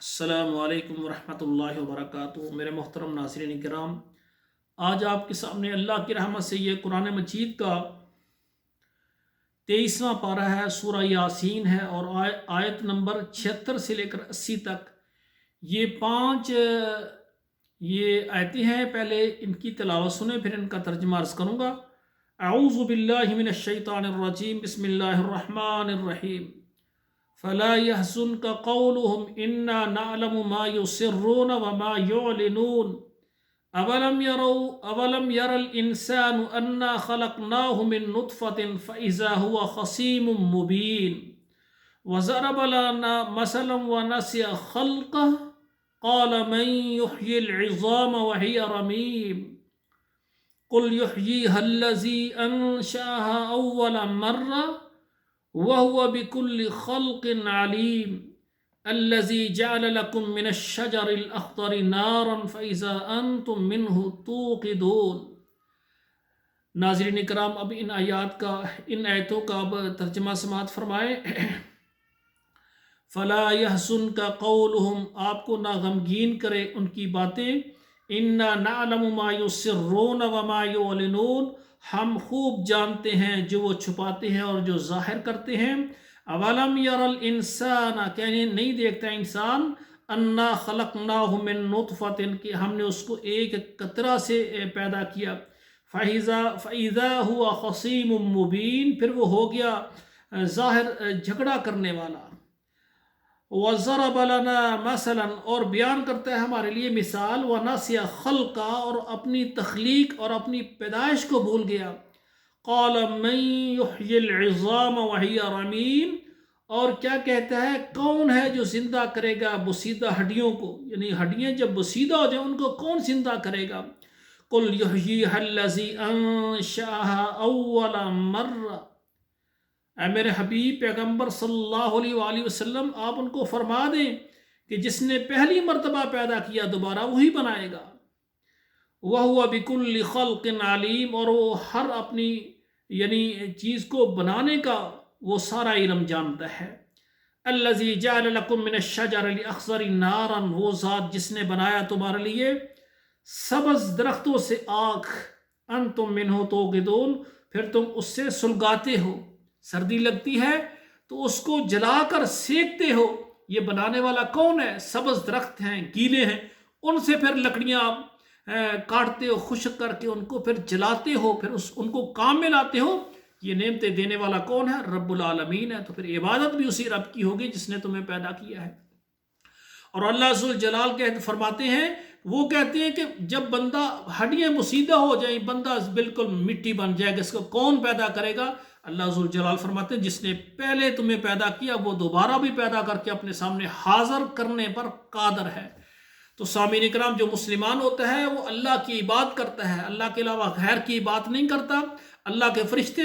السلام علیکم ورحمۃ اللہ وبرکاتہ۔ میرے محترم ناظرین کرام، آج آپ کے سامنے اللہ کی رحمت سے یہ قرآن مجید کا 23واں پارہ ہے، سورہ یاسین ہے، اور آیت نمبر 76 سے لے کر 80 تک یہ 5 آیتیں ہیں۔ پہلے ان کی تلاوت سنیں، پھر ان کا ترجمہ عرض کروں گا۔ اعوذ باللہ من الشیطان الرجیم، بسم اللہ الرحمن الرحیم۔ فلا يحزنك قولهم إنا نعلم ما يسرون وما يعلنون أولم ير الإنسان أنا خلقناه من نطفة فإذا هو خصيم مبين وضرب لنا مثلا ونسي خلقه قال من يحيي العظام وهي رميم قل يحييها الذي أنشأها أول مرة وَهُوَ بِكُلِّ خَلْقٍ عَلِيمٍ الَّذِي جَعَلَ لَكُم مِّنَ الشَّجَرِ الْأَخْضَرِ نَارًا فَإِذَا أَنتُم مِّنْهُ تُوقِدُونَ۔ ناظرین کرام، اب ان آیتوں کا اب ترجمہ سماعت فرمائیں۔ فَلَا يَحْزُنْكَ قَوْلُهُمْ، آپ کو نہ غمگین کرے ان کی باتیں۔ إِنَّا نَعْلَمُ مَا يُسِرُّونَ وَمَا يُعْلِنُونَ، ہم خوب جانتے ہیں جو وہ چھپاتے ہیں اور جو ظاہر کرتے ہیں۔ اولم یر الانسان، کہنے نہیں دیکھتا انسان، انا خلقناہ من نطفۃ، کہ ہم نے اس کو ایک قطرہ سے پیدا کیا۔ فاذا هو خصیم مبین، پھر وہ ہو گیا ظاہر جھگڑا کرنے والا۔ وَضَرَبَ لَنَا مَثَلًا، اور بیان کرتا ہے ہمارے لیے مثال۔ وَنَسِيَ خَلْقَ، اور اپنی تخلیق اور اپنی پیدائش کو بھول گیا۔ قَالَ مَن يُحْيِي الْعِظَامَ وَهِيَ رَمِيمٌ، اور کیا کہتا ہے، کون ہے جو زندہ کرے گا بسیدہ ہڈیوں کو، یعنی ہڈیاں جب بسیدہ ہو جائیں ان کو کون زندہ کرے گا۔ قُلْ يُحْيِيهَا الَّذِي أَنشَأَهَا أَوَّلَ مَرَّةٍ، اے میرے حبیب پیغمبر صلی اللہ علیہ وآلہ وسلم، آپ ان کو فرما دیں کہ جس نے پہلی مرتبہ پیدا کیا دوبارہ وہی بنائے گا۔ وَهُوَ بِكُلِّ خَلْقٍ عَلِيمٌ، اور وہ ہر اپنی یعنی چیز کو بنانے کا وہ سارا علم جانتا ہے۔ الَّذِي جَعَلَ لَكُم مِّنَ الشَّجَرِ الْأَخْضَرِ نَارًا، وہ ذات جس نے بنایا تمہارے لیے سبز درختوں سے آگ۔ أَنْتُم مِّنْهُ تُوقِدُونَ، پھر تم اس سے سلگاتے ہو، سردی لگتی ہے تو اس کو جلا کر سیکتے ہو۔ یہ بنانے والا کون ہے؟ سبز درخت ہیں، گیلے ہیں، ان سے پھر لکڑیاں کاٹتے ہو، خشک کر کے ان کو پھر جلاتے ہو، پھر ان کو کام میں لاتے ہو۔ یہ نعمتیں دینے والا کون ہے؟ رب العالمین ہے۔ تو پھر عبادت بھی اسی رب کی ہوگی جس نے تمہیں پیدا کیا ہے۔ اور اللہ ذوالجلال فرماتے ہیں، وہ کہتے ہیں کہ جب بندہ ہڈیاں مسیدہ ہو جائیں، بندہ بالکل مٹی بن جائے گا، اس کو کون پیدا کرے گا؟ اللہ ذوالجلال فرماتے ہیں جس نے پہلے تمہیں پیدا کیا وہ دوبارہ بھی پیدا کر کے اپنے سامنے حاضر کرنے پر قادر ہے۔ تو سامعین اکرام، جو مسلمان ہوتا ہے وہ اللہ کی عبادت کرتا ہے، اللہ کے علاوہ غیر کی عبادت نہیں کرتا۔ اللہ کے فرشتے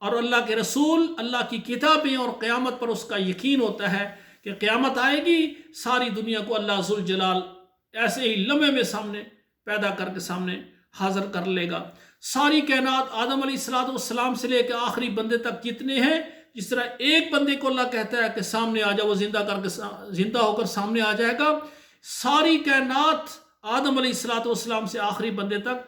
اور اللہ کے رسول، اللہ کی کتابیں اور قیامت پر اس کا یقین ہوتا ہے کہ قیامت آئے گی، ساری دنیا کو اللہ ذوالجلال ایسے ہی لمحے میں سامنے پیدا کر کے سامنے حاضر کر لے گا۔ ساری کائنات آدم علیہ السلام سے لے کے آخری بندے تک جتنے ہیں، جس طرح ایک بندے کو اللہ کہتا ہے کہ سامنے آ جا، وہ زندہ ہو کر سامنے آ جائے گا۔ ساری کائنات آدم علیہ السلام سے آخری بندے تک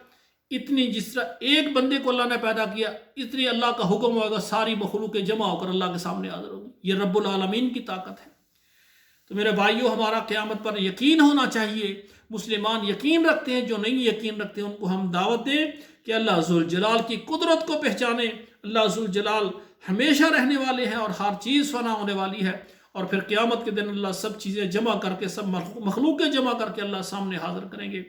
اتنی، جس طرح ایک بندے کو اللہ نے پیدا کیا، اتنی اللہ کا حکم ہوگا، ساری مخلوق جمع ہو کر اللہ کے سامنے حاضر ہوگی۔ یہ رب العالمین کی طاقت ہے۔ تو میرے بھائیوں، ہمارا قیامت پر یقین ہونا چاہیے۔ مسلمان یقین رکھتے ہیں، جو نہیں یقین رکھتے ان کو ہم دعوت دیں کہ اللہ ذوالجلال کی قدرت کو پہچانیں۔ اللہ ذوالجلال ہمیشہ رہنے والے ہیں اور ہر چیز فنا ہونے والی ہے، اور پھر قیامت کے دن اللہ سب چیزیں جمع کر کے، سب مخلوقیں جمع کر کے اللہ سامنے حاضر کریں گے۔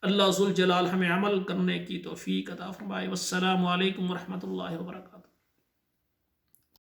اللہ ذوالجلال ہمیں عمل کرنے کی توفیق عطا فرمائے۔ والسلام علیکم ورحمۃ اللہ وبرکاتہ۔